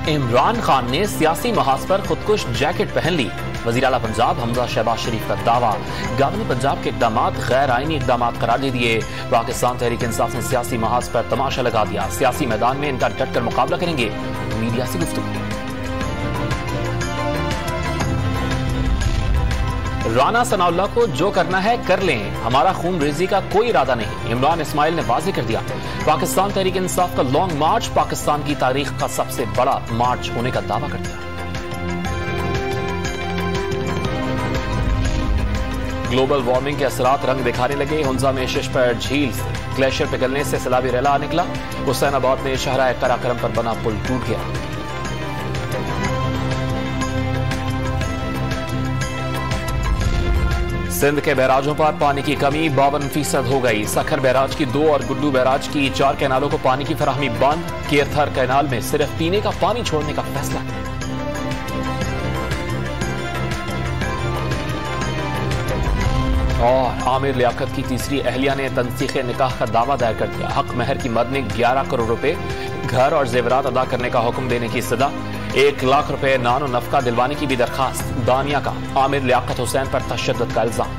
इमरान खान ने सियासी महाज पर खुदकुश जैकेट पहन ली। वज़ीर आला पंजाब हमजा शहबाज शरीफ का दावा, गवर्नर पंजाब के इकदाम गैर आईनी इकदाम करार दे दिए। पाकिस्तान तहरीक इंसाफ ने सियासी महाज पर तमाशा लगा दिया। सियासी मैदान में इनका डटकर मुकाबला करेंगे। मीडिया से गुफ्तगू। राना सनाउल्लाह को जो करना है कर लें, हमारा खून रेजी का कोई इरादा नहीं, इमरान इस्माइल ने वाज़ेह कर दिया। पाकिस्तान तहरीक इंसाफ का लॉन्ग मार्च पाकिस्तान की तारीख का सबसे बड़ा मार्च होने का दावा कर दिया। ग्लोबल वार्मिंग के असरात रंग दिखाने लगे। हुंजा में शिशपर झील से ग्लेशियर पिघलने से सैलाबी रैला निकला। हुसैनाबाद में शहरा कराकरम पर बना पुल टूट गया। सिंध के बैराजों पर पानी की कमी 52% हो गई। सखर बैराज की 2 और गुड्डू बैराज की 4 कैनालों को पानी की फराहमी बंद। केरथर कैनाल में सिर्फ पीने का पानी छोड़ने का फैसला। और आमिर लियाकत की तीसरी अहलिया ने तंसीखे निकाह का दावा दायर कर दिया। हक महर की मद ने 11 करोड़ रुपए घर और जेवरात अदा करने का हुक्म देने की सदा। 1 लाख रुपए नान और नफका दिलवाने की भी दरखास्त। दानिया का आमिर लियाकत हुसैन पर तशद्दुद का इल्जाम।